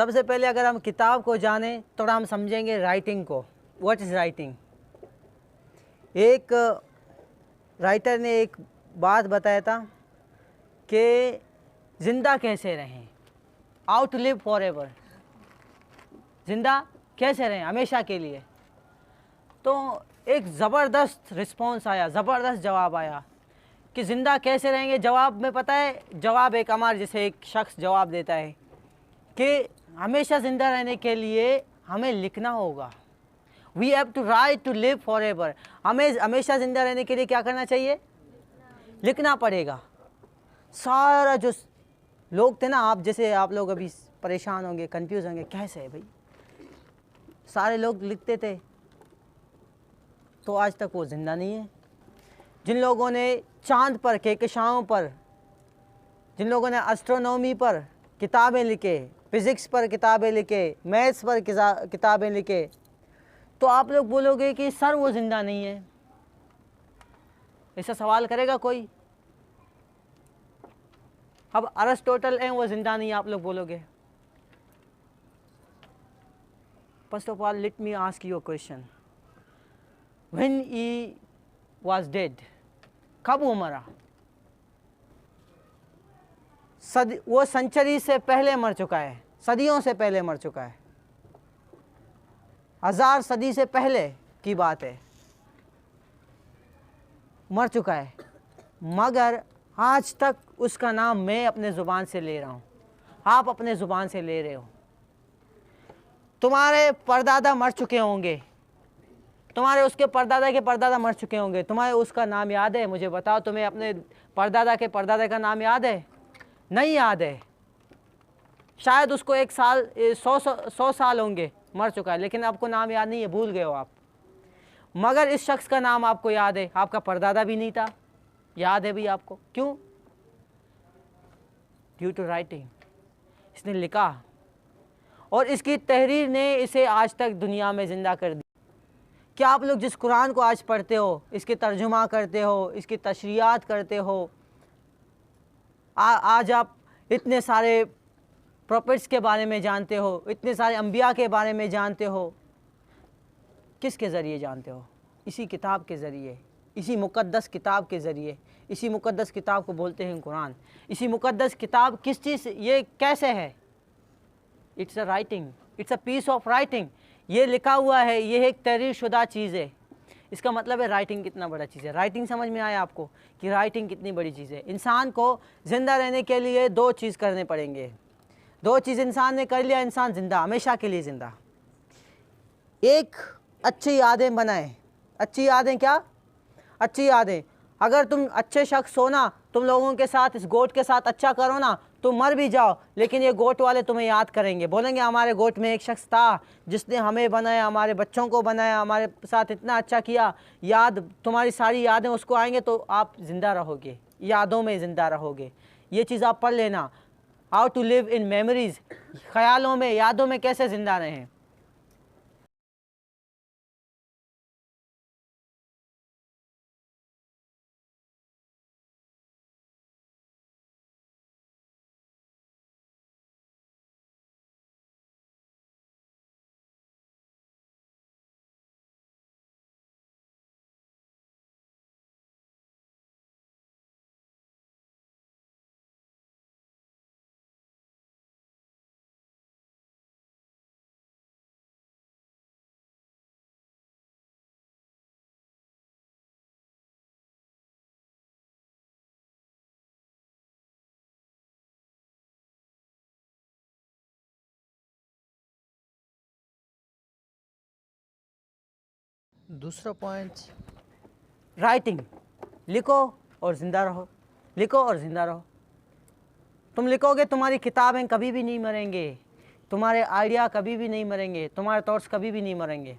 सबसे पहले अगर हम किताब को जानें थोड़ा हम समझेंगे राइटिंग को। What is writing? एक राइटर ने एक बात बताया था कि ज़िंदा कैसे रहें, how to live forever, ज़िंदा कैसे रहें हमेशा के लिए। तो एक ज़बरदस्त रिस्पॉन्स आया, ज़बरदस्त जवाब आया कि ज़िंदा कैसे रहेंगे। जवाब में पता है, जवाब एक हमारे जैसे एक शख्स जवाब देता है कि हमेशा ज़िंदा रहने के लिए हमें लिखना होगा। We have to write to live forever. हमें हमेशा ज़िंदा रहने के लिए क्या करना चाहिए? लिखना पड़ेगा। सारा जो लोग थे ना, आप जैसे आप लोग अभी परेशान होंगे, कंफ्यूज होंगे, कैसे है भाई, सारे लोग लिखते थे तो आज तक वो ज़िंदा नहीं है। जिन लोगों ने चांद पर, कहकशाओं पर, जिन लोगों ने एस्ट्रोनॉमी पर किताबें लिखे, फिज़िक्स पर किताबें लिखे, मैथ्स पर किताबें लिखे, तो आप लोग बोलोगे कि सर वो ज़िंदा नहीं है। ऐसा सवाल करेगा कोई? अब अरिस्टोटल है, वो ज़िंदा नहीं है, आप लोग बोलोगे। First of all let me ask you a question, when he was dead, कब वो मरा? वो सेंचुरी से पहले मर चुका है, सदियों से पहले मर चुका है, 1000 सदी से पहले की बात है, मर चुका है। मगर आज तक उसका नाम मैं अपने ज़ुबान से ले रहा हूँ, आप अपने ज़ुबान से ले रहे हो। तुम्हारे परदादा मर चुके होंगे, तुम्हारे उसके परदादा के परदादा मर चुके होंगे, तुम्हारे उसका नाम याद है? मुझे बताओ, तुम्हें अपने परदादा के परदादा का नाम याद है? नहीं याद है। शायद उसको 1 साल 100 साल होंगे मर चुका है, लेकिन आपको नाम याद नहीं है, भूल गए हो आप। मगर इस शख्स का नाम आपको याद है, आपका परदादा भी नहीं था, याद है भी आपको। क्यों? Due to writing. इसने लिखा और इसकी तहरीर ने इसे आज तक दुनिया में ज़िंदा कर दी। क्या आप लोग जिस कुरान को आज पढ़ते हो, इसके तर्जुमा करते हो, इसकी तशरीहात करते हो, आज आप इतने सारे प्रॉफिट्स के बारे में जानते हो, इतने सारे अंबिया के बारे में जानते हो, किसके ज़रिए जानते हो? इसी किताब के ज़रिए, इसी मुक़द्दस किताब के ज़रिए। इसी मुक़द्दस किताब को बोलते हैं कुरान। इसी मुक़द्दस किताब किस चीज़, ये कैसे है? It's a writing, it's a piece of writing. ये लिखा हुआ है, ये एक तहरीर शुदा चीज़ है। इसका मतलब है राइटिंग कितना बड़ा चीज़ है। राइटिंग समझ में आया आपको कि राइटिंग कितनी बड़ी चीज़ है? इंसान को ज़िंदा रहने के लिए 2 चीज़ करने पड़ेंगे। 2 चीज़ इंसान ने कर लिया, इंसान ज़िंदा, हमेशा के लिए ज़िंदा। एक, अच्छी यादें बनाएं। अच्छी यादें क्या? अच्छी यादें। अगर तुम अच्छे शख्स हो ना, तुम लोगों के साथ, इस गोट के साथ अच्छा करो ना, तुम मर भी जाओ लेकिन ये गोट वाले तुम्हें याद करेंगे, बोलेंगे हमारे गोट में एक शख्स था जिसने हमें बनाया, हमारे बच्चों को बनाया, हमारे साथ इतना अच्छा किया। याद, तुम्हारी सारी यादें उसको आएंगे तो आप ज़िंदा रहोगे, यादों में ज़िंदा रहोगे। ये चीज़ आप पढ़ लेना, how to live in memories. ख्यालों में, यादों में कैसे ज़िंदा रहें। दूसरा पॉइंट, राइटिंग। लिखो और ज़िंदा रहो, लिखो और ज़िंदा रहो। तुम लिखोगे, तुम्हारी किताबें कभी भी नहीं मरेंगे, तुम्हारे आइडिया कभी भी नहीं मरेंगे, तुम्हारे थॉट्स कभी भी नहीं मरेंगे।